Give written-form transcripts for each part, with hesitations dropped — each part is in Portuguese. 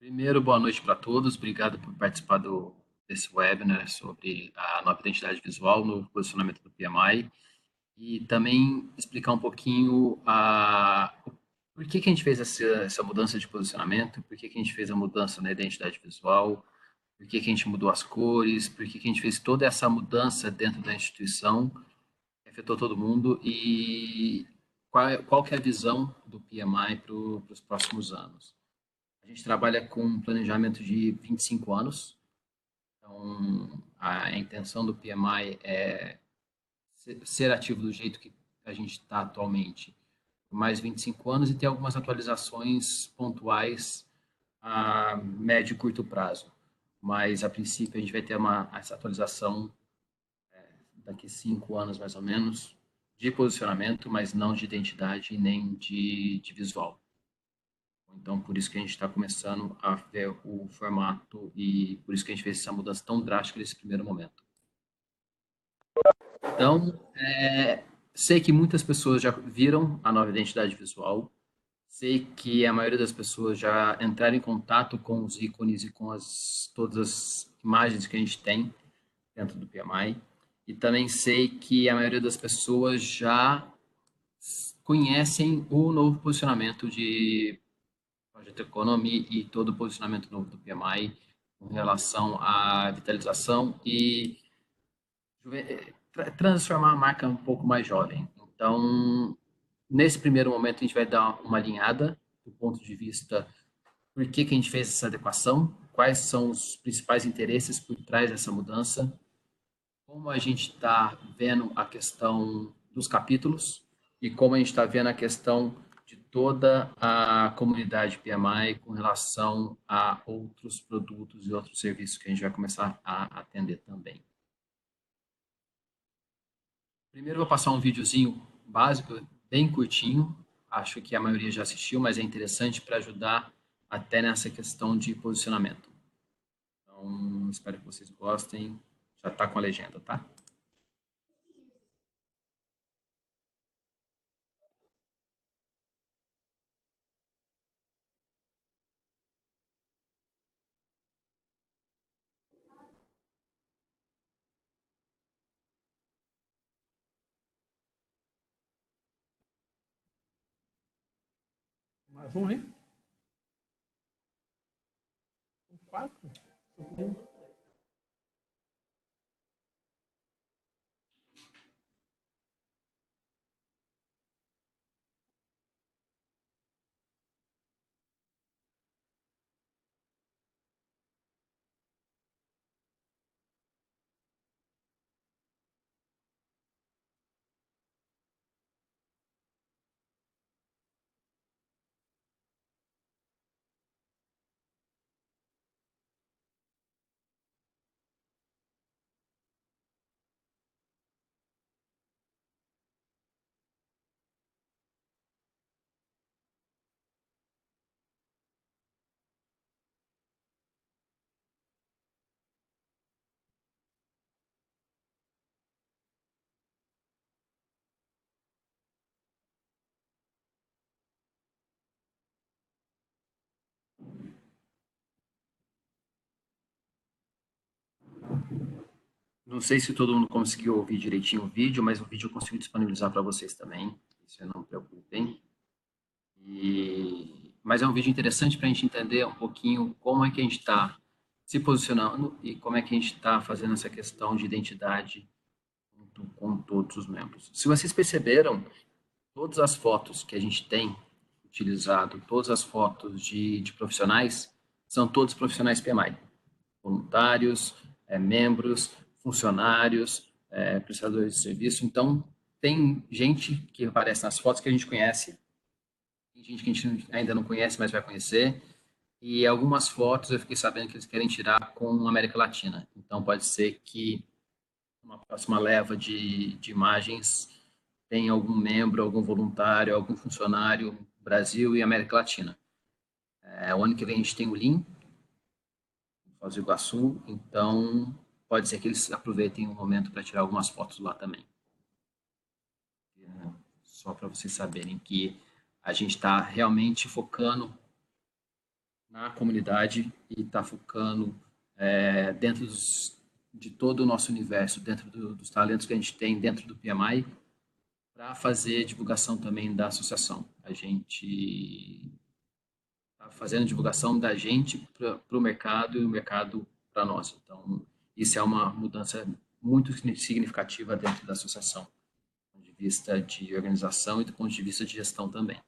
Primeiro, boa noite para todos. Obrigado por participar desse webinar sobre a nova identidade visual no posicionamento do PMI e também explicar um pouquinho por que a gente fez essa mudança de posicionamento, por que a gente fez a mudança na identidade visual, por que a gente mudou as cores, por que a gente fez toda essa mudança dentro da instituição, que afetou todo mundo e qual que é a visão do PMI para os próximos anos. A gente trabalha com um planejamento de 25 anos, então a intenção do PMI é ser ativo do jeito que a gente está atualmente, por mais 25 anos, e ter algumas atualizações pontuais a médio e curto prazo. Mas, a princípio, a gente vai ter essa atualização daqui a 5 anos, mais ou menos, de posicionamento, mas não de identidade nem de visual. Então, por isso que a gente está começando a ver o formato e por isso que a gente fez essa mudança tão drástica nesse primeiro momento. Então, sei que muitas pessoas já viram a nova identidade visual, sei que a maioria das pessoas já entraram em contato com os ícones e com todas as imagens que a gente tem dentro do PMI, e também sei que a maioria das pessoas já conhecem o novo posicionamento de Project Economy e todo o posicionamento novo do PMI com relação à vitalização e transformar a marca um pouco mais jovem. Então, nesse primeiro momento, a gente vai dar uma alinhada do ponto de vista por que a gente fez essa adequação, quais são os principais interesses por trás dessa mudança, como a gente está vendo a questão dos capítulos e como a gente está vendo a questão de toda a comunidade PMI com relação a outros produtos e outros serviços que a gente vai começar a atender também. Primeiro, eu vou passar um videozinho básico, bem curtinho. Acho que a maioria já assistiu, mas é interessante para ajudar até nessa questão de posicionamento. Então, espero que vocês gostem. Já está com a legenda, tá? Mais um aí? Quatro? Não sei se todo mundo conseguiu ouvir direitinho o vídeo, mas o vídeo eu consigo disponibilizar para vocês também. Isso não me preocupem. Mas é um vídeo interessante para a gente entender um pouquinho como é que a gente está se posicionando e como é que a gente está fazendo essa questão de identidade junto com todos os membros. Se vocês perceberam, todas as fotos que a gente tem utilizado, todas as fotos de profissionais, são todos profissionais PMI, voluntários, membros, funcionários, prestadores de serviço. Então, tem gente que aparece nas fotos que a gente conhece, tem gente que a gente ainda não conhece, mas vai conhecer, e algumas fotos eu fiquei sabendo que eles querem tirar com a América Latina. Então, pode ser que uma próxima leva de imagens tem algum membro, algum voluntário, algum funcionário Brasil e América Latina. O ano que vem a gente tem o Lean, Foz do Iguaçu, então pode ser que eles aproveitem o momento para tirar algumas fotos lá também. Só para vocês saberem que a gente está realmente focando na comunidade e está focando dentro de todo o nosso universo, dentro dos talentos que a gente tem dentro do PMI, para fazer divulgação também da associação. A gente está fazendo divulgação da gente para o mercado e o mercado para nós. Então, isso é uma mudança muito significativa dentro da associação, do ponto de vista de organização e do ponto de vista de gestão também.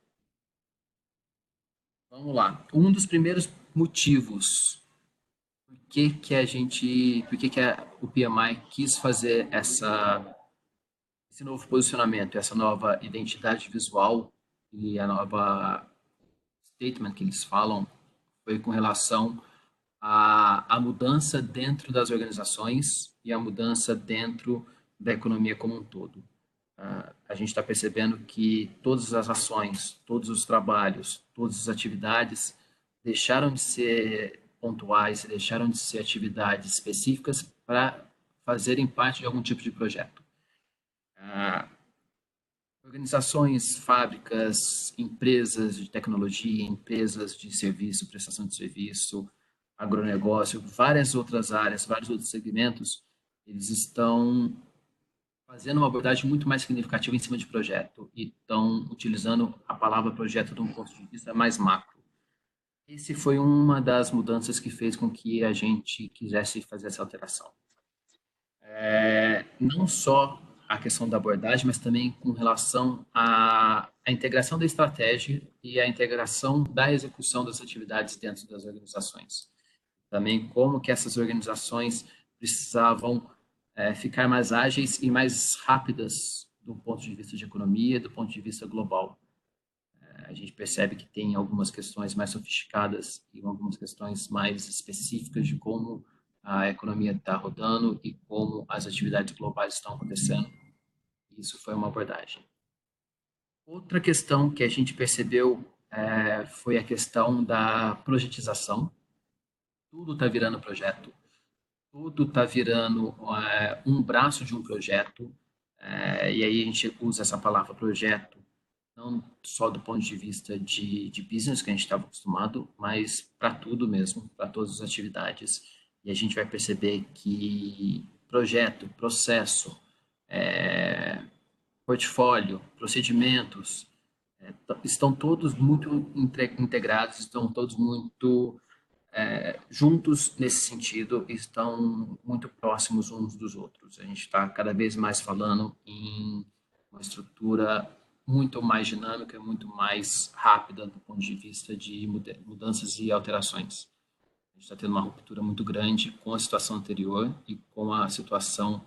Vamos lá. Um dos primeiros motivos por que o PMI quis fazer esse novo posicionamento, essa nova identidade visual e a nova statement que eles falam foi com relação à mudança dentro das organizações e a mudança dentro da economia como um todo. A gente está percebendo que todas as ações, todos os trabalhos, todas as atividades deixaram de ser pontuais, deixaram de ser atividades específicas para fazerem parte de algum tipo de projeto. Organizações, fábricas, empresas de tecnologia, empresas de serviço, prestação de serviço, agronegócio, várias outras áreas, vários outros segmentos, eles estão fazendo uma abordagem muito mais significativa em cima de projeto e estão utilizando a palavra projeto de um ponto de vista mais macro. Esse foi uma das mudanças que fez com que a gente quisesse fazer essa alteração. Não só a questão da abordagem, mas também com relação à integração da estratégia e à integração da execução das atividades dentro das organizações. Também como que essas organizações precisavam ficar mais ágeis e mais rápidas do ponto de vista de economia, do ponto de vista global. A gente percebe que tem algumas questões mais sofisticadas e algumas questões mais específicas de como a economia está rodando e como as atividades globais estão acontecendo. Isso foi uma abordagem. Outra questão que a gente percebeu foi a questão da projetização. Tudo está virando projeto, tudo está virando um braço de um projeto, e aí a gente usa essa palavra projeto não só do ponto de vista de business, que a gente estava acostumado, mas para tudo mesmo, para todas as atividades. E a gente vai perceber que projeto, processo, portfólio, procedimentos, estão todos muito integrados, estão todos muito juntos nesse sentido, estão muito próximos uns dos outros. A gente está cada vez mais falando em uma estrutura muito mais dinâmica, muito mais rápida do ponto de vista de mudanças e alterações. A gente está tendo uma ruptura muito grande com a situação anterior e com a situação,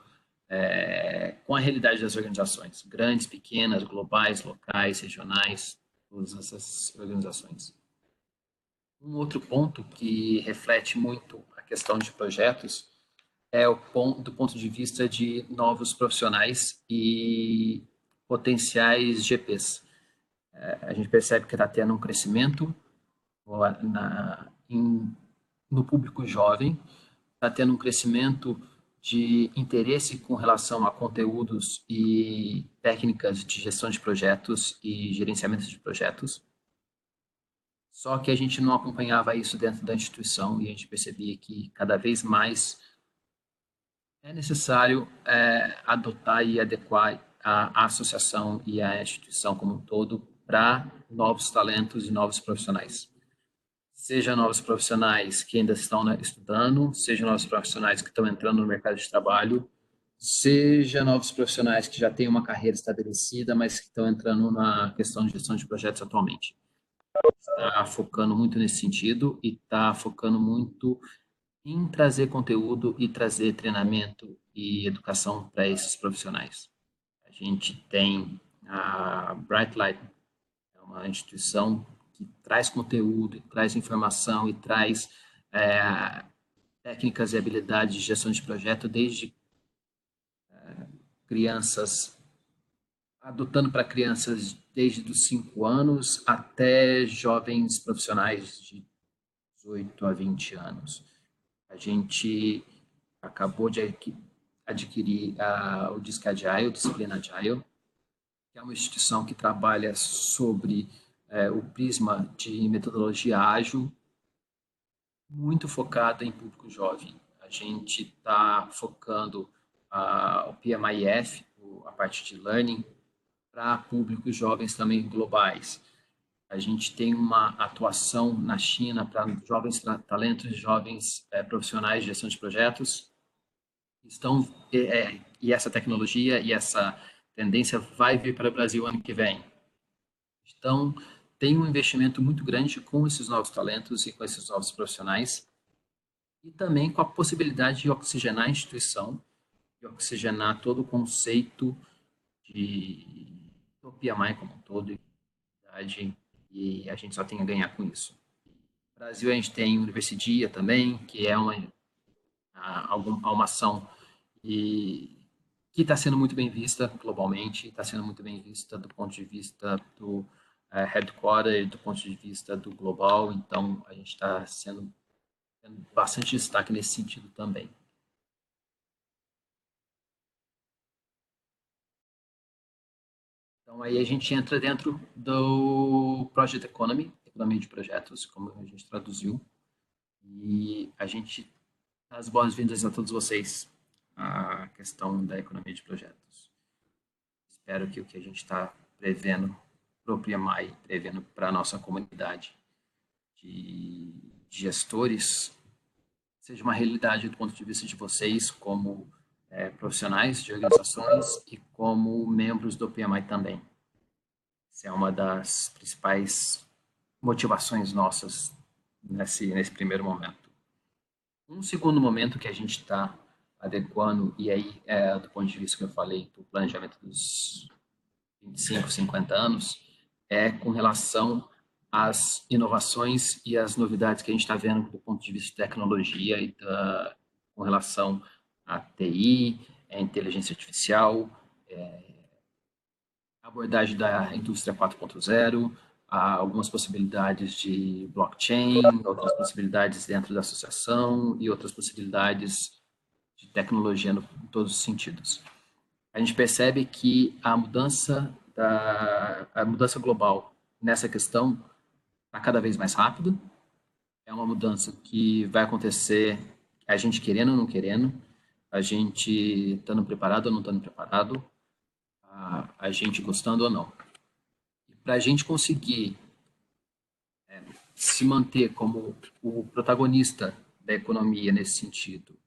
com a realidade das organizações, grandes, pequenas, globais, locais, regionais, todas essas organizações. Um outro ponto que reflete muito a questão de projetos é o ponto, do ponto de vista de novos profissionais e potenciais GPs. A gente percebe que está tendo um crescimento no público jovem, está tendo um crescimento de interesse com relação a conteúdos e técnicas de gestão de projetos e gerenciamento de projetos. Só que a gente não acompanhava isso dentro da instituição e a gente percebia que cada vez mais é necessário adotar e adequar a associação e a instituição como um todo para novos talentos e novos profissionais. Seja novos profissionais que ainda estão estudando, seja novos profissionais que estão entrando no mercado de trabalho, seja novos profissionais que já têm uma carreira estabelecida, mas que estão entrando na questão de gestão de projetos atualmente. Está focando muito nesse sentido e está focando muito em trazer conteúdo e trazer treinamento e educação para esses profissionais. A gente tem a Brightlight, é uma instituição que traz conteúdo, traz informação e traz técnicas e habilidades de gestão de projeto desde crianças, adotando para crianças desde os 5 anos até jovens profissionais de 18 a 20 anos. A gente acabou de adquirir o DISC Agile, Disciplina Agile, que é uma instituição que trabalha sobre o prisma de metodologia ágil muito focada em público jovem. A gente está focando o PMIF, a parte de learning, para públicos jovens também globais. A gente tem uma atuação na China para jovens talentos, jovens profissionais de gestão de projetos. E essa tecnologia e essa tendência vai vir para o Brasil ano que vem. Então, tem um investimento muito grande com esses novos talentos e com esses novos profissionais, e também com a possibilidade de oxigenar a instituição, de oxigenar todo o conceito do PMI como um todo, e a gente só tem a ganhar com isso. No Brasil, a gente tem o Universidia também, que é uma ação que está sendo muito bem vista globalmente, está sendo muito bem vista do ponto de vista do headquarter, do ponto de vista do global, então a gente está tendo bastante destaque nesse sentido também. Então aí a gente entra dentro do Project Economy, economia de projetos, como a gente traduziu, e a gente dá as boas-vindas a todos vocês à questão da economia de projetos. Espero que o que a gente está prevendo para o PMI, prevendo para a nossa comunidade de gestores, seja uma realidade do ponto de vista de vocês como profissionais de organizações e como membros do PMI também. Essa é uma das principais motivações nossas nesse primeiro momento. Um segundo momento que a gente está adequando, e aí do ponto de vista que eu falei, do planejamento dos 25, 50 anos, é com relação às inovações e às novidades que a gente está vendo do ponto de vista de tecnologia e com relação à TI, inteligência artificial, abordagem da indústria 4.0, algumas possibilidades de blockchain, outras possibilidades dentro da associação e outras possibilidades de tecnologia em todos os sentidos. A gente percebe que a mudança global nessa questão está cada vez mais rápida. É uma mudança que vai acontecer a gente querendo ou não querendo, a gente estando preparado ou não estando preparado, a gente gostando ou não. Para a gente conseguir se manter como o protagonista da economia nesse sentido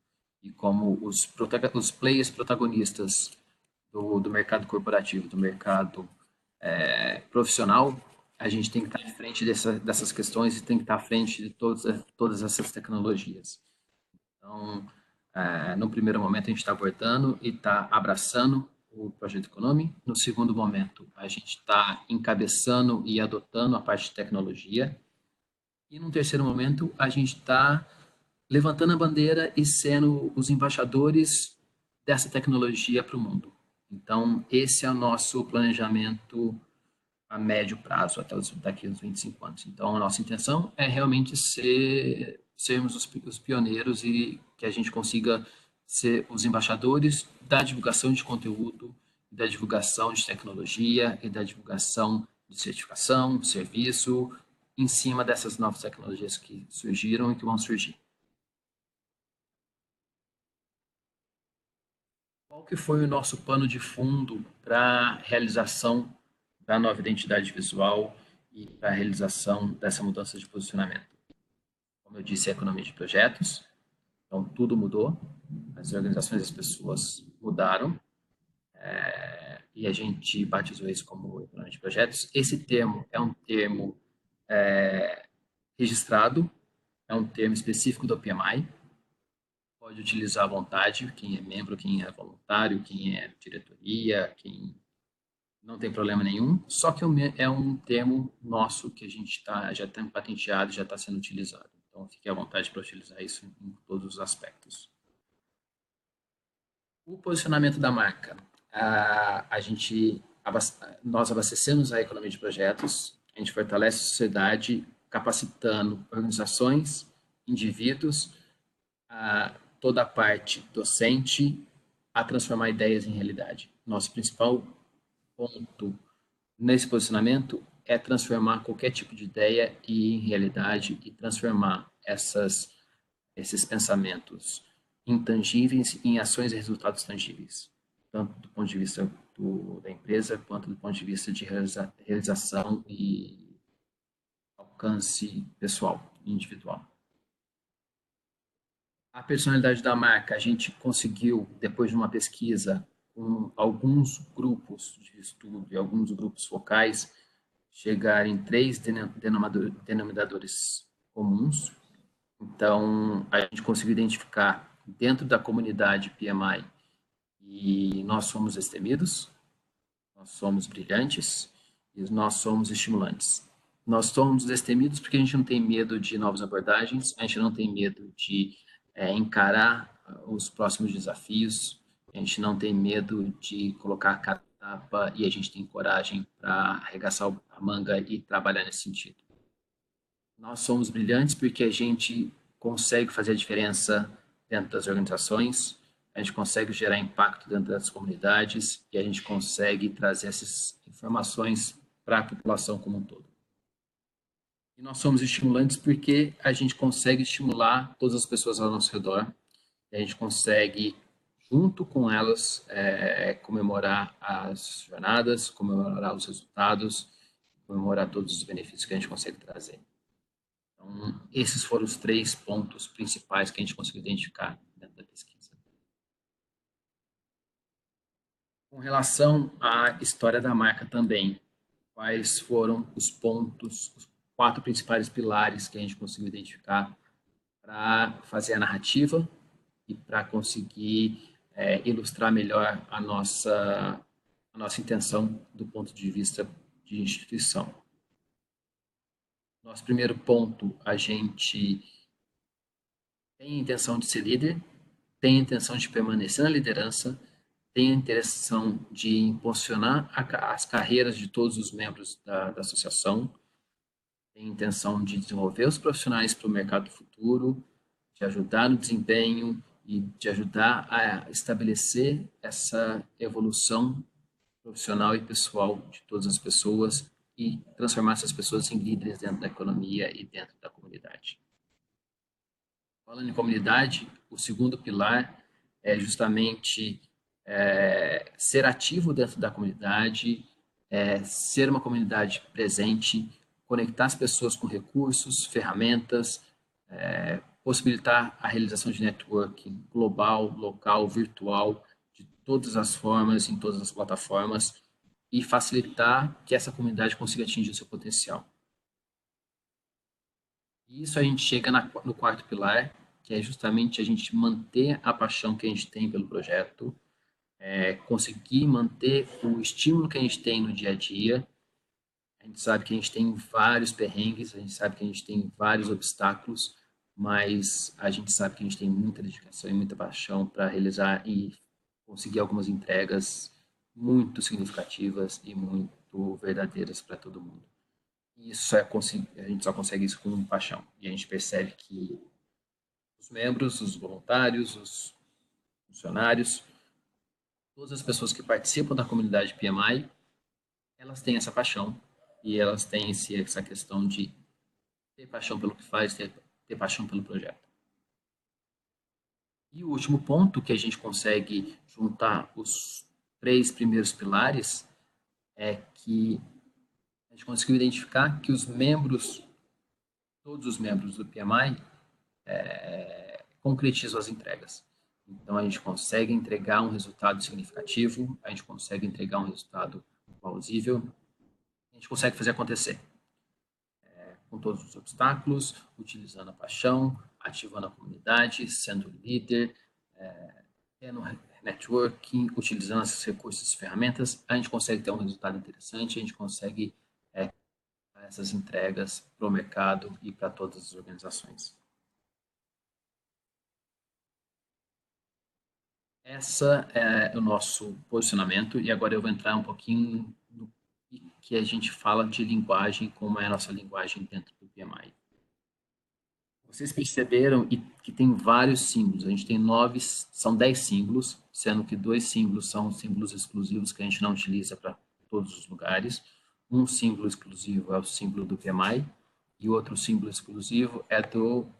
e como os players protagonistas do mercado corporativo, do mercado profissional, a gente tem que estar à frente dessas questões e tem que estar à frente de todas essas tecnologias. Então, no primeiro momento, a gente está abordando e está abraçando o Projeto Economy. No segundo momento, a gente está encabeçando e adotando a parte de tecnologia. E no terceiro momento, a gente está levantando a bandeira e sendo os embaixadores dessa tecnologia para o mundo. Então, esse é o nosso planejamento a médio prazo, até daqui aos 25 anos. Então, a nossa intenção é realmente sermos os pioneiros e que a gente consiga ser os embaixadores da divulgação de conteúdo, da divulgação de tecnologia e da divulgação de certificação, serviço, em cima dessas novas tecnologias que surgiram e que vão surgir. Qual que foi o nosso pano de fundo para a realização da nova identidade visual e para a realização dessa mudança de posicionamento? Como eu disse, a economia de projetos, então tudo mudou, as organizações e as pessoas mudaram, e a gente batizou isso como economia de projetos. Esse termo é um termo registrado, é um termo específico do PMI, pode utilizar à vontade, quem é membro, quem é voluntário, quem é diretoria, quem não tem problema nenhum, só que é um termo nosso que a gente já tem patenteado, já está sendo utilizado. Então, fique à vontade para utilizar isso em todos os aspectos. O posicionamento da marca. Nós abastecemos a economia de projetos, a gente fortalece a sociedade, capacitando organizações, indivíduos, toda a parte docente a transformar ideias em realidade. Nosso principal ponto nesse posicionamento é transformar qualquer tipo de ideia em realidade e transformar esses pensamentos intangíveis em ações e resultados tangíveis, tanto do ponto de vista da empresa, quanto do ponto de vista de realização e alcance pessoal, individual. A personalidade da marca, a gente conseguiu, depois de uma pesquisa com alguns grupos de estudo e alguns grupos focais, chegar em 3 denominadores comuns. Então, a gente conseguiu identificar dentro da comunidade PMI e nós somos destemidos, nós somos brilhantes e nós somos estimulantes. Nós somos destemidos porque a gente não tem medo de novas abordagens, a gente não tem medo de encarar os próximos desafios, a gente não tem medo de colocar a cara na tapa e a gente tem coragem para arregaçar a manga e trabalhar nesse sentido. Nós somos brilhantes porque a gente consegue fazer a diferença dentro das organizações, a gente consegue gerar impacto dentro das comunidades e a gente consegue trazer essas informações para a população como um todo. E nós somos estimulantes porque a gente consegue estimular todas as pessoas ao nosso redor, e a gente consegue, junto com elas, comemorar as jornadas, comemorar os resultados, comemorar todos os benefícios que a gente consegue trazer. Então, esses foram os 3 pontos principais que a gente conseguiu identificar dentro da pesquisa. Com relação à história da marca também, quais foram os pontos, os 4 principais pilares que a gente conseguiu identificar para fazer a narrativa e para conseguir ilustrar melhor a nossa intenção do ponto de vista de instituição. Nosso primeiro ponto, a gente tem a intenção de ser líder, tem a intenção de permanecer na liderança, tem a intenção de impulsionar as carreiras de todos os membros da associação, tem a intenção de desenvolver os profissionais para o mercado futuro, de ajudar no desempenho e de ajudar a estabelecer essa evolução profissional e pessoal de todas as pessoas e transformar essas pessoas em líderes dentro da economia e dentro da comunidade. Falando em comunidade, o segundo pilar é justamente ser ativo dentro da comunidade, ser uma comunidade presente, conectar as pessoas com recursos, ferramentas, possibilitar a realização de networking global, local, virtual, de todas as formas, em todas as plataformas, e facilitar que essa comunidade consiga atingir o seu potencial. E isso a gente chega no quarto pilar, que é justamente a gente manter a paixão que a gente tem pelo projeto, conseguir manter o estímulo que a gente tem no dia a dia. A gente sabe que a gente tem vários perrengues, a gente sabe que a gente tem vários obstáculos, mas a gente sabe que a gente tem muita dedicação e muita paixão para realizar e conseguir algumas entregas muito significativas e muito verdadeiras para todo mundo. E isso a gente só consegue isso com paixão. E a gente percebe que os membros, os voluntários, os funcionários, todas as pessoas que participam da comunidade PMI, elas têm essa paixão e elas têm essa questão de ter paixão pelo que faz, ter paixão pelo projeto. E o último ponto que a gente consegue juntar os 3 primeiros pilares é que a gente conseguiu identificar que todos os membros do PMI concretizam as entregas. Então, a gente consegue entregar um resultado significativo, a gente consegue entregar um resultado plausível, a gente consegue fazer acontecer. Com todos os obstáculos, utilizando a paixão, ativando a comunidade, sendo líder, tendo networking, utilizando esses recursos e ferramentas, a gente consegue ter um resultado interessante, a gente consegue dar essas entregas para o mercado e para todas as organizações. Essa é o nosso posicionamento e agora eu vou entrar um pouquinho no que a gente fala de linguagem, como é a nossa linguagem dentro do PMI. Vocês perceberam que tem vários símbolos, a gente tem 10 símbolos, sendo que 2 símbolos são símbolos exclusivos que a gente não utiliza para todos os lugares. Um símbolo exclusivo é o símbolo do PMI e o outro símbolo exclusivo é do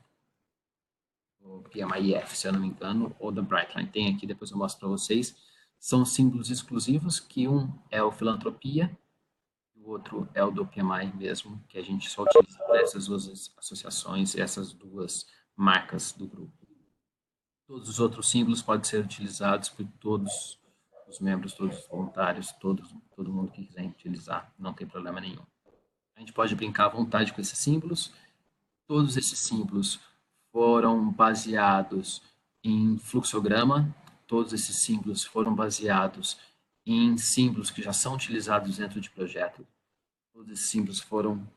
o PMI-F, se eu não me engano, ou da Brightline. Tem aqui, depois eu mostro para vocês. São símbolos exclusivos, que um é o Filantropia, e o outro é o do PMI mesmo, que a gente só utiliza para essas duas associações, essas duas marcas do grupo. Todos os outros símbolos podem ser utilizados por todos os membros, todos os voluntários, todo mundo que quiser utilizar, não tem problema nenhum. A gente pode brincar à vontade com esses símbolos. Todos esses símbolos foram baseados em fluxograma, todos esses símbolos foram baseados em símbolos que já são utilizados dentro de projeto. Todos esses símbolos foram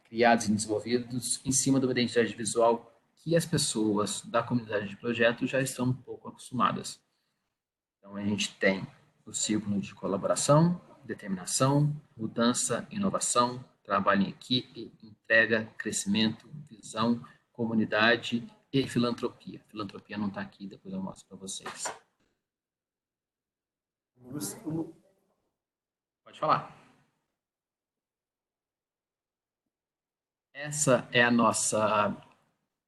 criados e desenvolvidos em cima de uma identidade visual que as pessoas da comunidade de projeto já estão um pouco acostumadas. Então, a gente tem o símbolo de colaboração, determinação, mudança, inovação, trabalho em equipe, entrega, crescimento, visão, comunidade e filantropia. Filantropia não está aqui, depois eu mostro para vocês. Pode falar. Essa é a nossa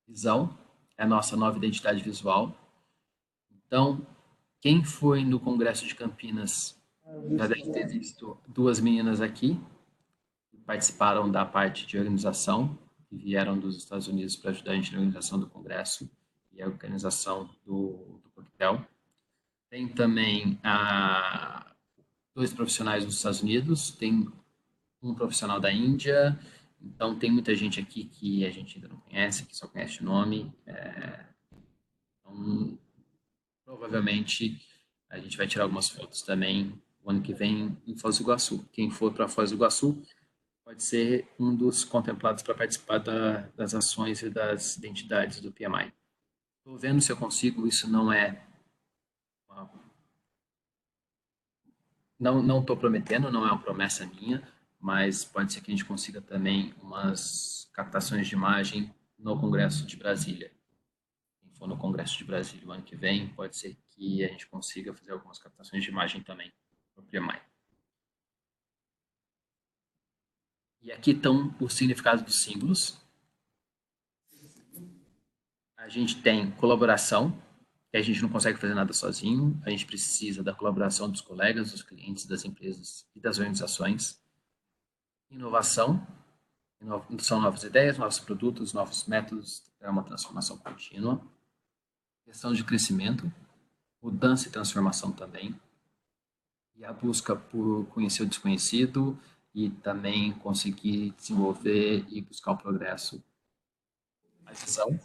visão, é a nossa nova identidade visual. Então, quem foi no Congresso de Campinas já deve ter visto duas meninas aqui, que participaram da parte de organização, que vieram dos Estados Unidos para ajudar a gente na organização do Congresso e a organização do coquetel. Tem também dois profissionais dos Estados Unidos, tem um profissional da Índia, então tem muita gente aqui que a gente ainda não conhece, que só conhece o nome. Então, provavelmente a gente vai tirar algumas fotos também o ano que vem em Foz do Iguaçu. Quem for para Foz do Iguaçu pode ser um dos contemplados para participar das ações e das identidades do PMI. Estou vendo se eu consigo, isso não é... Não estou prometendo, não é uma promessa minha, mas pode ser que a gente consiga também umas captações de imagem no Congresso de Brasília. Quem for no Congresso de Brasília o ano que vem, pode ser que a gente consiga fazer algumas captações de imagem também no PMI. E aqui estão os significados dos símbolos. A gente tem colaboração, que a gente não consegue fazer nada sozinho, a gente precisa da colaboração dos colegas, dos clientes, das empresas e das organizações. Inovação, são novas ideias, novos produtos, novos métodos, é uma transformação contínua. Questão de crescimento, mudança e transformação também. E a busca por conhecer o desconhecido e também conseguir desenvolver e buscar o progresso. A visão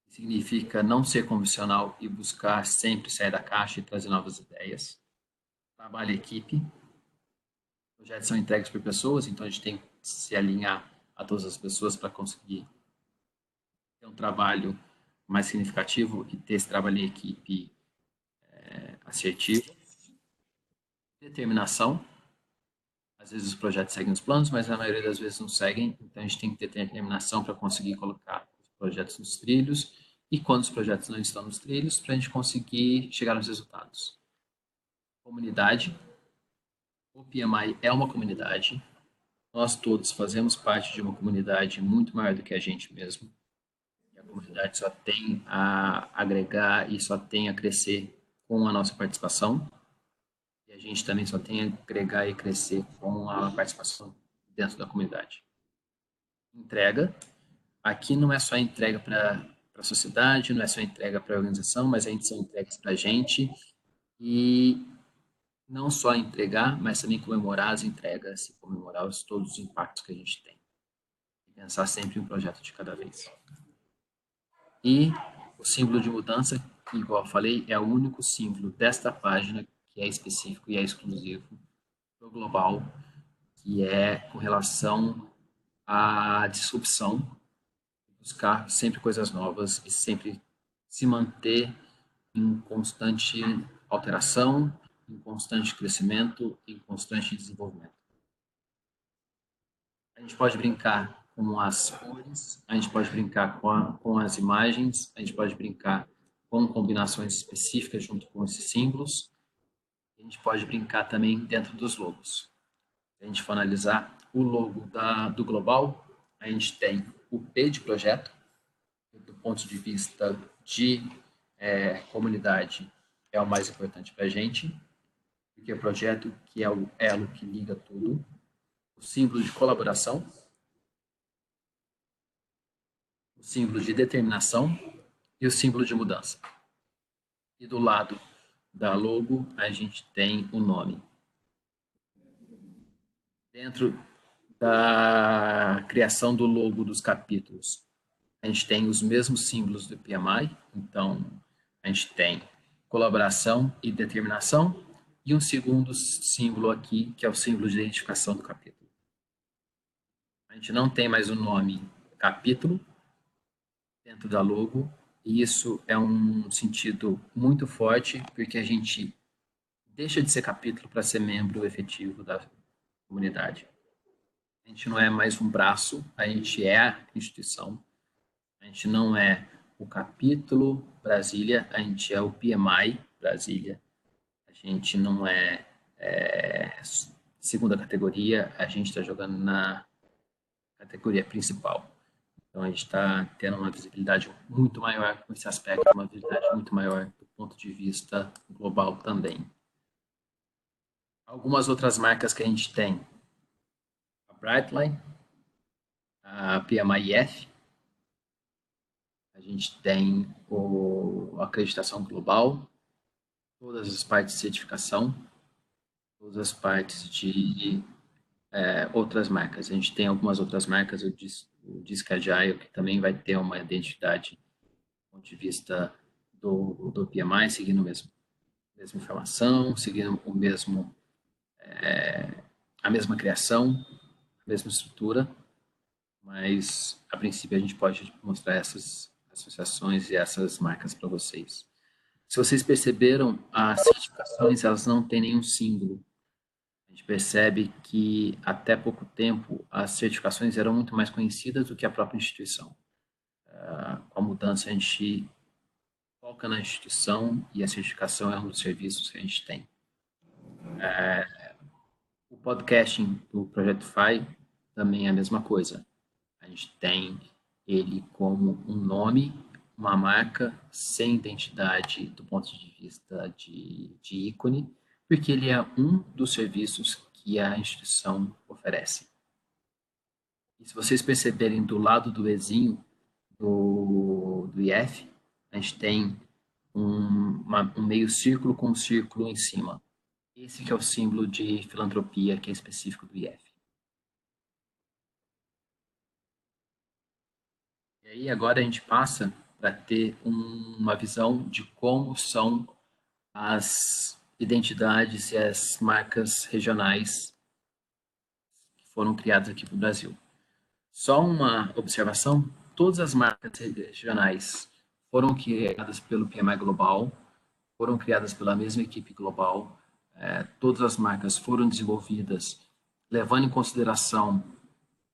significa não ser convencional e buscar sempre sair da caixa e trazer novas ideias. Trabalho em equipe. Projetos são entregues por pessoas, então a gente tem que se alinhar a todas as pessoas para conseguir ter um trabalho mais significativo e ter esse trabalho em equipe assertivo. Determinação. Às vezes os projetos seguem os planos, mas na maioria das vezes não seguem, então a gente tem que ter determinação para conseguir colocar os projetos nos trilhos e quando os projetos não estão nos trilhos, para a gente conseguir chegar nos resultados. Comunidade. O PMI é uma comunidade. Nós todos fazemos parte de uma comunidade muito maior do que a gente mesmo. E a comunidade só tem a agregar e só tem a crescer com a nossa participação. E a gente também só tem a agregar e crescer com a participação dentro da comunidade. Entrega. Aqui não é só entrega para a sociedade, não é só entrega para a organização, mas a gente são entregas para a gente. E não só entregar, mas também comemorar as entregas e comemorar todos os impactos que a gente tem. E pensar sempre em um projeto de cada vez. E o símbolo de mudança, que, igual eu falei, é o único símbolo desta página que é específico e é exclusivo do global, que é com relação à disrupção, buscar sempre coisas novas e sempre se manter em constante alteração, em constante crescimento, em constante desenvolvimento. A gente pode brincar com as cores, a gente pode brincar com as imagens, a gente pode brincar com combinações específicas junto com esses símbolos, a gente pode brincar também dentro dos logos. Se a gente for analisar o logo do Global, a gente tem o P de projeto, ponto de vista de comunidade, é o mais importante para a gente, porque é o projeto que é o elo que liga tudo, o símbolo de colaboração, o símbolo de determinação e o símbolo de mudança. E do lado da logo, a gente tem o nome. Dentro da criação do logo dos capítulos, a gente tem os mesmos símbolos do PMI, então a gente tem colaboração e determinação, e um segundo símbolo aqui, que é o símbolo de identificação do capítulo. A gente não tem mais o nome capítulo dentro da logo, e isso é um sentido muito forte, porque a gente deixa de ser capítulo para ser membro efetivo da comunidade. A gente não é mais um braço, a gente é a instituição. A gente não é o capítulo Brasília, a gente é o PMI Brasília. A gente não é, segunda categoria, a gente está jogando na categoria principal. Então, a gente está tendo uma visibilidade muito maior com esse aspecto, uma visibilidade muito maior do ponto de vista global também. Algumas outras marcas que a gente tem, a Brightline, a PMIF, a gente tem a acreditação global, todas as partes de certificação, todas as partes de outras marcas. A gente tem algumas outras marcas, o Disc Agile, que também vai ter uma identidade do ponto de vista do PMI, seguindo a mesma informação, seguindo a mesma criação, a mesma estrutura, mas a princípio a gente pode mostrar essas associações e essas marcas para vocês. Se vocês perceberam, as certificações elas não têm nenhum símbolo. A gente percebe que até pouco tempo as certificações eram muito mais conhecidas do que a própria instituição. Com a mudança a gente foca na instituição e a certificação é um dos serviços que a gente tem. O podcasting do Projeto FI também é a mesma coisa. A gente tem ele como um nome, uma marca sem identidade do ponto de vista de ícone, porque ele é um dos serviços que a instituição oferece. E se vocês perceberem do lado do Ezinho, do IF, a gente tem um meio círculo com um círculo em cima. Esse que é o símbolo de filantropia que é específico do IF. E aí agora a gente passa para ter uma visão de como são as identidades e as marcas regionais que foram criadas aqui para o Brasil. Só uma observação, todas as marcas regionais foram criadas pelo PMI Global, foram criadas pela mesma equipe global, todas as marcas foram desenvolvidas levando em consideração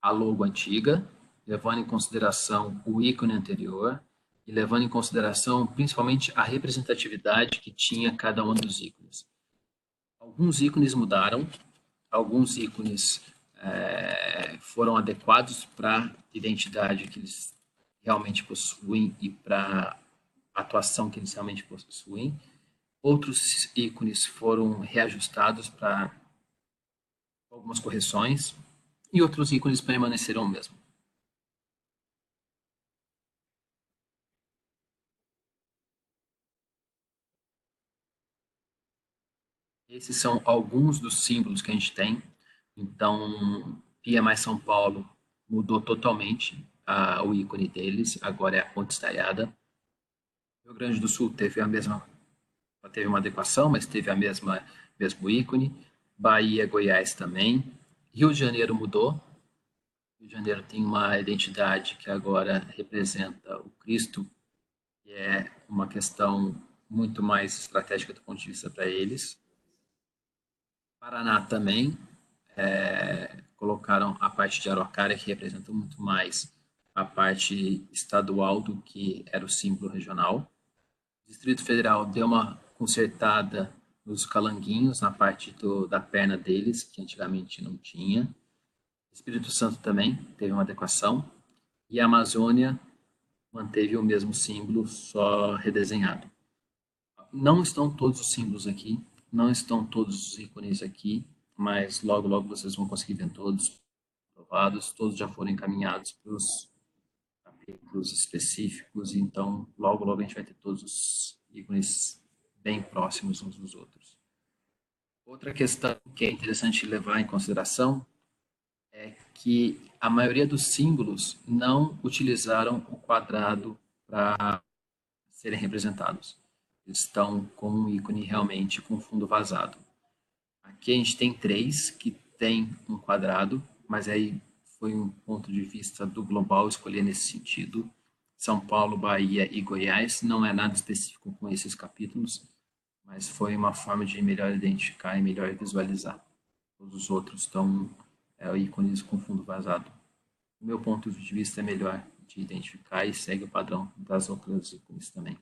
a logo antiga, levando em consideração o ícone anterior e levando em consideração principalmente a representatividade que tinha cada um dos ícones. Alguns ícones mudaram, alguns ícones foram adequados para a identidade que eles realmente possuem e para a atuação que eles realmente possuem. Outros ícones foram reajustados para algumas correções e outros ícones permaneceram o mesmo. Esses são alguns dos símbolos que a gente tem. Então, PMI São Paulo mudou totalmente o ícone deles, agora é a ponte estaiada. Rio Grande do Sul teve uma adequação, mas teve mesmo ícone. Bahia, Goiás também. Rio de Janeiro mudou. Rio de Janeiro tem uma identidade que agora representa o Cristo, que é uma questão muito mais estratégica do ponto de vista para eles. Paraná também colocaram a parte de Araucária, que representa muito mais a parte estadual do que era o símbolo regional. O Distrito Federal deu uma consertada nos calanguinhos, na parte da perna deles, que antigamente não tinha. Espírito Santo também teve uma adequação. E a Amazônia manteve o mesmo símbolo, só redesenhado. Não estão todos os símbolos aqui, não estão todos os ícones aqui, mas logo, logo vocês vão conseguir ver todos aprovados, todos já foram encaminhados para os capítulos específicos, então logo, logo a gente vai ter todos os ícones bem próximos uns dos outros. Outra questão que é interessante levar em consideração é que a maioria dos símbolos não utilizaram o quadrado para serem representados. Eles estão com um ícone realmente com fundo vazado. Aqui a gente tem 3 que tem um quadrado, mas aí foi um ponto de vista do global escolher nesse sentido. São Paulo, Bahia e Goiás, não é nada específico com esses capítulos, mas foi uma forma de melhor identificar e melhor visualizar. Todos os outros estão ícones com fundo vazado. Do meu ponto de vista, é melhor de identificar e segue o padrão das outras ícones também.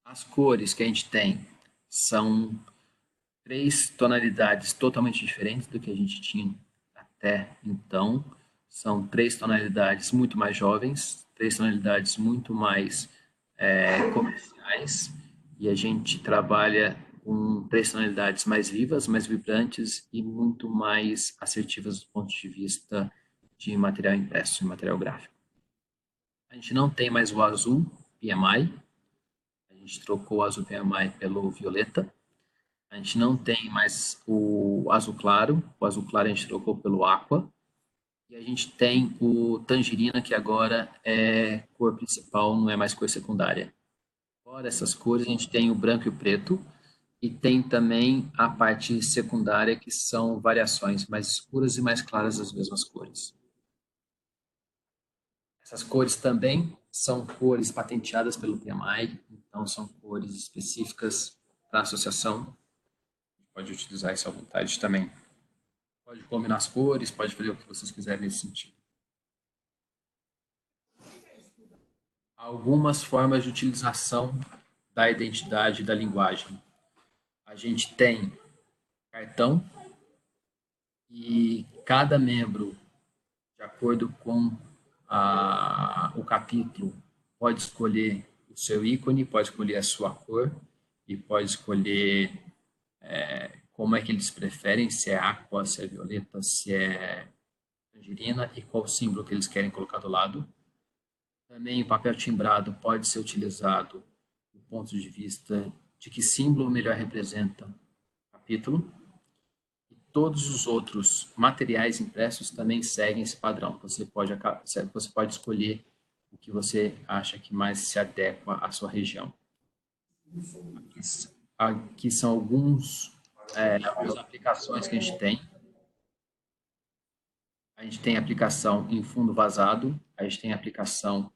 As cores que a gente tem são 3 tonalidades totalmente diferentes do que a gente tinha até então. São 3 tonalidades muito mais jovens, 3 tonalidades muito mais comerciais, e a gente trabalha com 3 tonalidades mais vivas, mais vibrantes e muito mais assertivas do ponto de vista de material impresso e material gráfico. A gente não tem mais o azul PMI, a gente trocou o azul PMI pelo violeta. A gente não tem mais o azul claro a gente trocou pelo aqua. E a gente tem o tangerina, que agora é cor principal, não é mais cor secundária. Fora essas cores, a gente tem o branco e o preto, e tem também a parte secundária, que são variações mais escuras e mais claras das mesmas cores. Essas cores também são cores patenteadas pelo PMI, então são cores específicas para a associação. Pode utilizar isso à vontade também. Pode combinar as cores, pode fazer o que vocês quiserem nesse sentido. Algumas formas de utilização da identidade da linguagem. A gente tem cartão e cada membro, de acordo com o capítulo, pode escolher o seu ícone, pode escolher a sua cor e pode escolher como é que eles preferem, se é aqua, se é violeta, se é tangerina e qual símbolo que eles querem colocar do lado. Também o papel timbrado pode ser utilizado do ponto de vista de que símbolo melhor representa o capítulo. E todos os outros materiais impressos também seguem esse padrão. Você pode escolher o que você acha que mais se adequa à sua região. Aqui são algumas aplicações que a gente tem. A gente tem aplicação em fundo vazado, a gente tem aplicação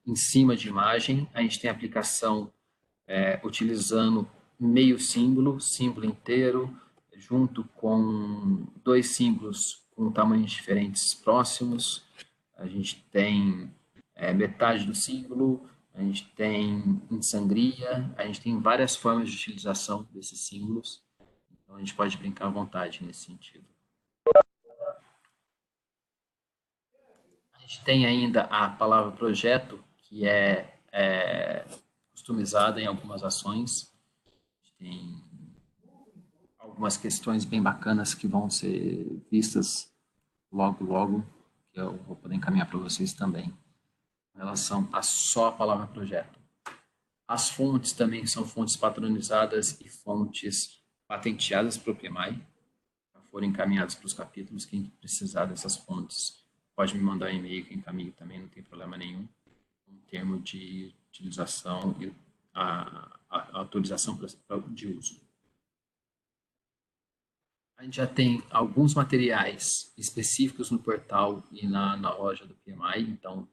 em cima de imagem, a gente tem aplicação utilizando meio símbolo, símbolo inteiro, junto com 2 símbolos com tamanhos diferentes próximos. A gente tem metade do símbolo, a gente tem em sangria, a gente tem várias formas de utilização desses símbolos. Então, a gente pode brincar à vontade nesse sentido. A gente tem ainda a palavra projeto, que é customizada em algumas ações. Tem algumas questões bem bacanas que vão ser vistas logo, logo, que eu vou poder encaminhar para vocês também, em relação a só a palavra projeto. As fontes também são fontes padronizadas e fontes patenteadas para o PMI, já foram encaminhadas para os capítulos. Quem precisar dessas fontes pode me mandar um e-mail que encaminho também, não tem problema nenhum, em termo de utilização e a autorização de uso. A gente já tem alguns materiais específicos no portal e na loja do PMI, então,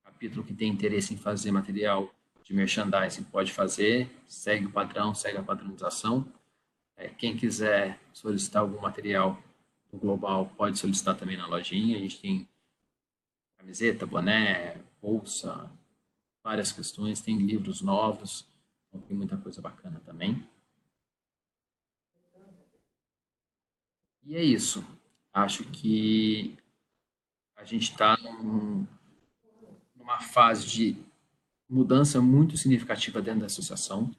capítulo que tem interesse em fazer material de merchandising pode fazer, segue o padrão, segue a padronização. Quem quiser solicitar algum material do Global pode solicitar também na lojinha. A gente tem camiseta, boné, bolsa, várias questões, tem livros novos, então tem muita coisa bacana também. E é isso. Acho que A gente está numa fase de mudança muito significativa dentro da associação.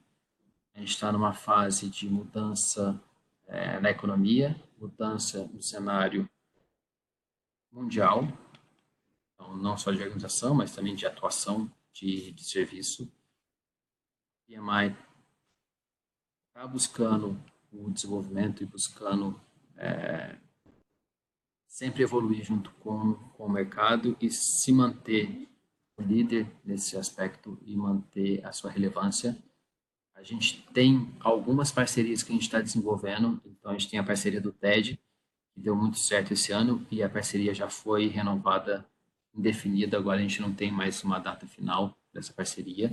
A gente está numa fase de mudança na economia, mudança no cenário mundial, então, não só de organização, mas também de atuação de serviço. O PMI está buscando o desenvolvimento e buscando sempre evoluir junto com o mercado e se manter líder nesse aspecto e manter a sua relevância. A gente tem algumas parcerias que a gente está desenvolvendo, então a gente tem a parceria do TED, que deu muito certo esse ano, e a parceria já foi renovada, indefinida, agora a gente não tem mais uma data final dessa parceria.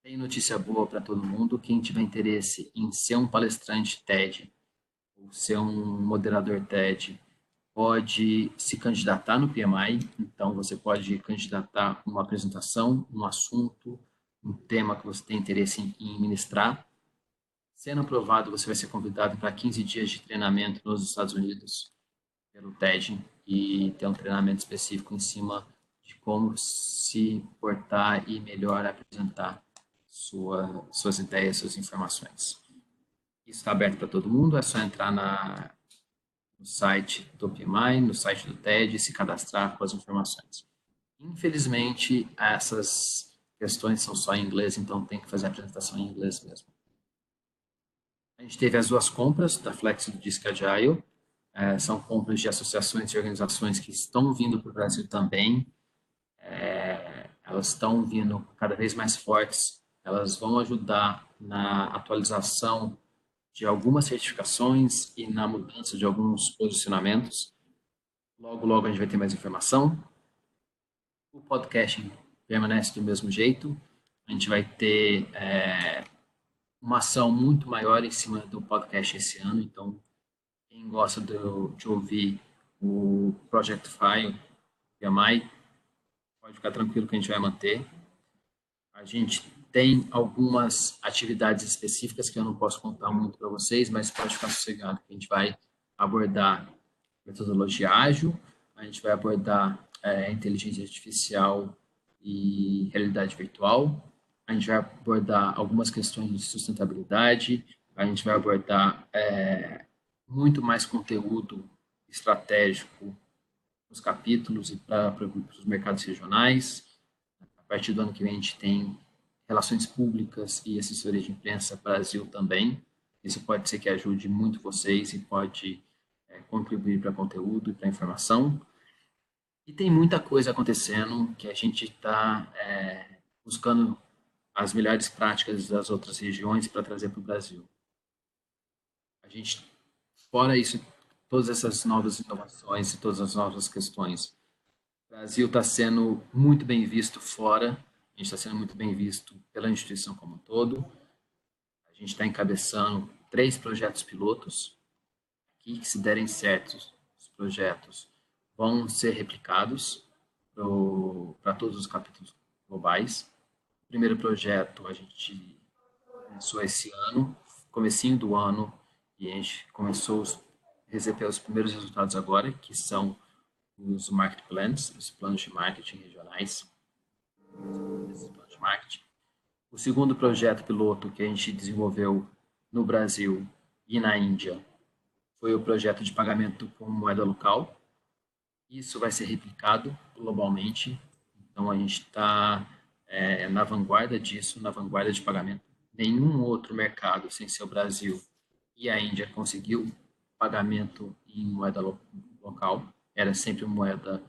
Tem notícia boa para todo mundo, quem tiver interesse em ser um palestrante TED, ou ser um moderador TED, pode se candidatar no PMI, então você pode candidatar uma apresentação, um assunto, um tema que você tem interesse em ministrar. Sendo aprovado, você vai ser convidado para 15 dias de treinamento nos Estados Unidos pelo TED e ter um treinamento específico em cima de como se portar e melhor apresentar suas ideias, suas informações. Isso está aberto para todo mundo, é só entrar no site do PMI, no site do TED e se cadastrar com as informações. Infelizmente, essas questões são só em inglês, então tem que fazer a apresentação em inglês mesmo. A gente teve as duas compras da Flex e do Disc Agile, são compras de associações e organizações que estão vindo para o Brasil também, elas estão vindo cada vez mais fortes, elas vão ajudar na atualização de algumas certificações e na mudança de alguns posicionamentos. Logo, logo a gente vai ter mais informação. O podcasting permanece do mesmo jeito. A gente vai ter uma ação muito maior em cima do podcast esse ano. Então, quem gosta de ouvir o Project File, PMI, pode ficar tranquilo que a gente vai manter. A gente tem algumas atividades específicas que eu não posso contar muito para vocês, mas pode ficar sossegado que a gente vai abordar metodologia ágil, a gente vai abordar inteligência artificial e realidade virtual, a gente vai abordar algumas questões de sustentabilidade, a gente vai abordar muito mais conteúdo estratégico nos capítulos e para os mercados regionais. A partir do ano que vem, a gente tem relações públicas e assessoria de imprensa Brasil também. Isso pode ser que ajude muito vocês e pode contribuir para conteúdo e para informação. E tem muita coisa acontecendo que a gente está buscando as melhores práticas das outras regiões para trazer para o Brasil. A gente, fora isso, todas essas novas inovações e todas as novas questões, o Brasil está sendo muito bem visto fora, a gente está sendo muito bem visto pela instituição como um todo. A gente está encabeçando 3 projetos pilotos, que se derem certo, os projetos vão ser replicados para todos os capítulos globais. O primeiro projeto a gente começou esse ano, comecinho do ano, e a gente começou a receber os primeiros resultados agora, que são os market plans, os planos de marketing regionais, esses planos de marketing. O segundo projeto piloto que a gente desenvolveu no Brasil e na Índia foi o projeto de pagamento com moeda local. Isso vai ser replicado globalmente. Então, a gente está na vanguarda disso, na vanguarda de pagamento. Nenhum outro mercado, sem ser o Brasil e a Índia, conseguiu pagamento em moeda local. Era sempre moeda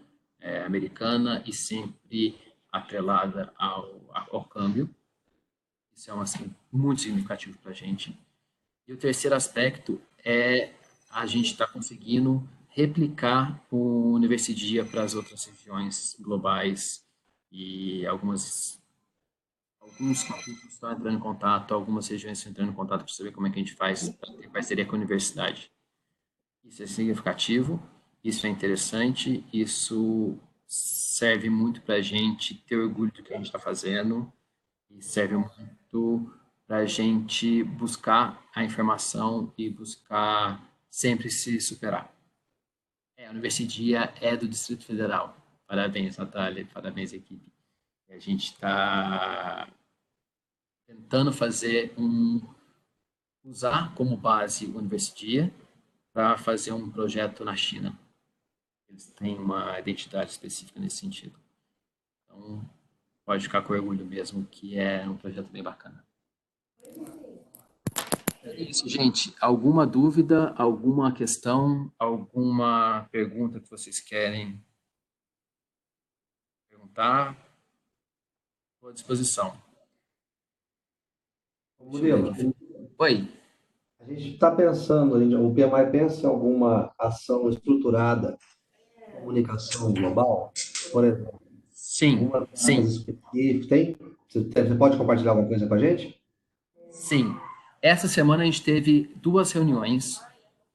americana e sempre atrelada ao câmbio. Isso é assim, muito significativo para a gente. E o terceiro aspecto é a gente está conseguindo replicar o Universidia para as outras regiões globais e alguns capítulos estão entrando em contato, algumas regiões estão entrando em contato para saber como é que a gente faz para ter parceria com a universidade. Isso é significativo, isso é interessante, isso serve muito para a gente ter orgulho do que a gente está fazendo e serve muito para a gente buscar a informação e buscar sempre se superar. A Universidia é do Distrito Federal. Parabéns, Natália, parabéns, equipe. A gente está tentando usar como base o Universidia para fazer um projeto na China. Eles têm uma identidade específica nesse sentido. Então, pode ficar com orgulho mesmo, que é um projeto bem bacana. É isso, gente. Alguma dúvida, alguma questão, alguma pergunta que vocês querem perguntar? Estou à disposição. Murilo, Oi. a gente está pensando, o PMI pensa em alguma ação estruturada de comunicação global? Por exemplo, Sim, alguma mais sim, específica? Você pode compartilhar alguma coisa com a gente? sim. Essa semana a gente teve 2 reuniões.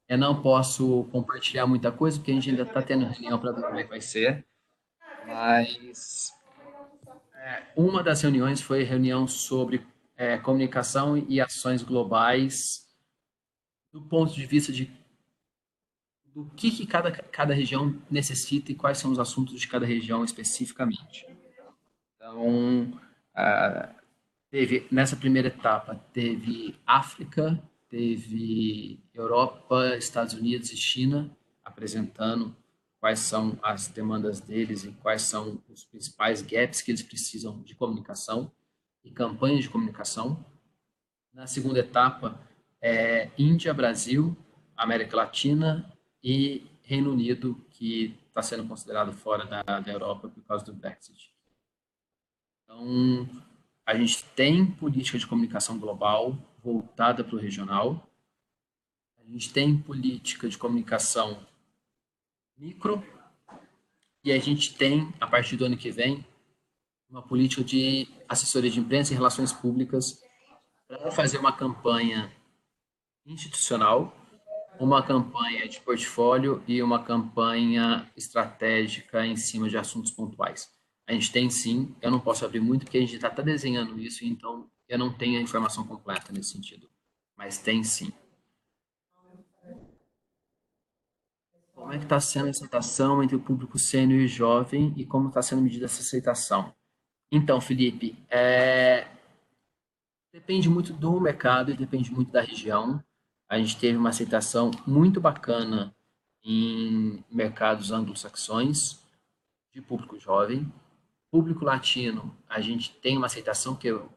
Eu não posso compartilhar muita coisa, porque a gente ainda está tendo reunião para ver como é que vai ser. Mas uma das reuniões foi reunião sobre comunicação e ações globais do ponto de vista do que cada região necessita e quais são os assuntos de cada região especificamente. Então, nessa primeira etapa, teve África, teve Europa, Estados Unidos e China apresentando quais são as demandas deles e quais são os principais gaps que eles precisam de comunicação e campanhas de comunicação. Na segunda etapa, Índia, Brasil, América Latina e Reino Unido, que está sendo considerado fora da Europa por causa do Brexit. Então, a gente tem política de comunicação global voltada para o regional. A gente tem política de comunicação micro. E a gente tem, a partir do ano que vem, uma política de assessoria de imprensa e relações públicas para fazer uma campanha institucional, uma campanha de portfólio e uma campanha estratégica em cima de assuntos pontuais. A gente tem sim, eu não posso abrir muito porque a gente está até desenhando isso, então eu não tenho a informação completa nesse sentido, mas tem sim. Como é que está sendo a aceitação entre o público sênior e jovem e como está sendo medida essa aceitação? Então, Felipe, depende muito do mercado e depende muito da região. A gente teve uma aceitação muito bacana em mercados anglo-saxões de público jovem. Público latino, a gente tem uma aceitação que o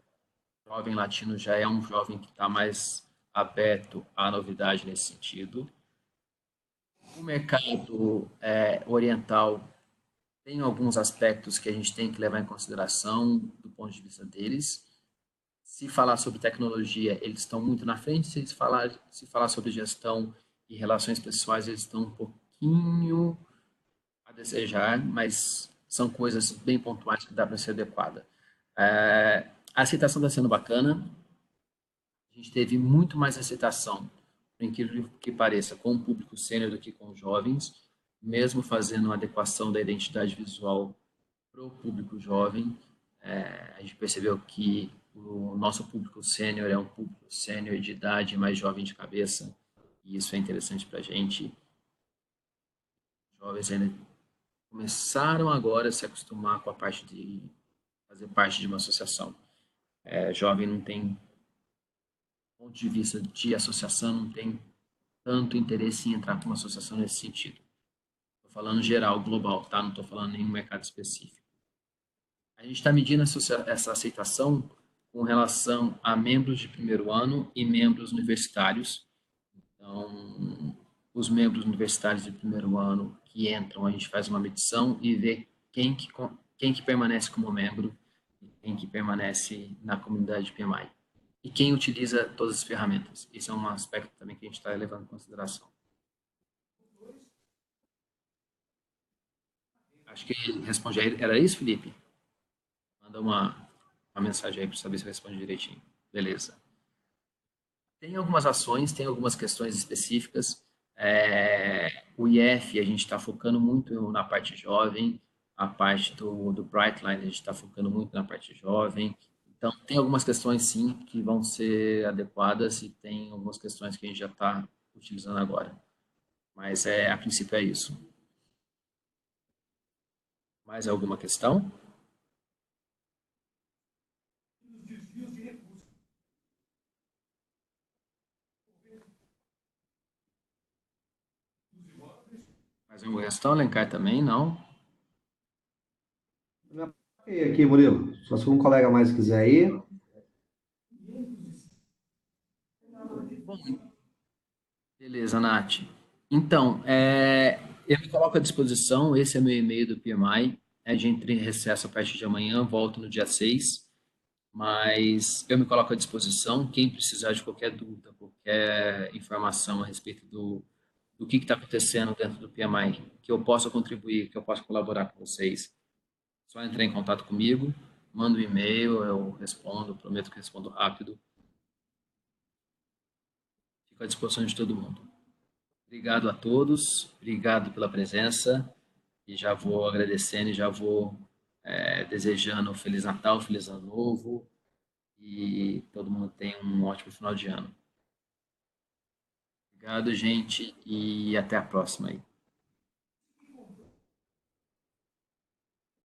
jovem latino já é um jovem que está mais aberto à novidade nesse sentido. O mercado oriental tem alguns aspectos que a gente tem que levar em consideração do ponto de vista deles. Se falar sobre tecnologia, eles estão muito na frente. Se falar sobre gestão e relações pessoais, eles estão um pouquinho a desejar, mas são coisas bem pontuais que dá para ser adequada. A aceitação está sendo bacana. A gente teve muito mais aceitação, por incrível que pareça, com o público sênior do que com os jovens, mesmo fazendo uma adequação da identidade visual para o público jovem. A gente percebeu que o nosso público sênior é um público sênior de idade mais jovem de cabeça, e isso é interessante para a gente. Os jovens ainda começaram agora a se acostumar com a parte de fazer parte de uma associação. Jovem não tem ponto de vista de associação, não tem tanto interesse em entrar com uma associação nesse sentido. Estou falando geral, global, tá? Não estou falando em nenhum mercado específico. A gente está medindo essa aceitação com relação a membros de primeiro ano e membros universitários. Então, os membros universitários de primeiro ano que entram, a gente faz uma medição e vê quem que permanece como membro e quem que permanece na comunidade de PMI. E quem utiliza todas as ferramentas. Esse é um aspecto também que a gente está levando em consideração. Acho que responde aí. Era isso, Felipe? Manda uma mensagem aí para saber se eu respondo direitinho. Beleza. Tem algumas ações, tem algumas questões específicas. O IF, a gente está focando muito na parte jovem, a parte do Brightline, a gente está focando muito na parte jovem. Então, tem algumas questões, sim, que vão ser adequadas e tem algumas questões que a gente já está utilizando agora. Mas, a princípio, é isso. Mais alguma questão? Mais alguma questão, Alencar, também? Não? Aqui, Murilo. Só se um colega mais quiser ir. Bom, beleza, Nath. Então, eu me coloco à disposição, esse é meu e-mail do PMI, a gente entra em recesso a partir de amanhã, volto no dia 6, mas eu me coloco à disposição, quem precisar de qualquer dúvida, qualquer informação a respeito do que está acontecendo dentro do PMI, que eu possa contribuir, que eu possa colaborar com vocês, só entrar em contato comigo, manda um e-mail, eu respondo, prometo que respondo rápido, fico à disposição de todo mundo. Obrigado a todos, obrigado pela presença e já vou agradecendo e já vou desejando um Feliz Natal, Feliz Ano Novo e todo mundo tenha um ótimo final de ano. Obrigado, gente, e até a próxima aí.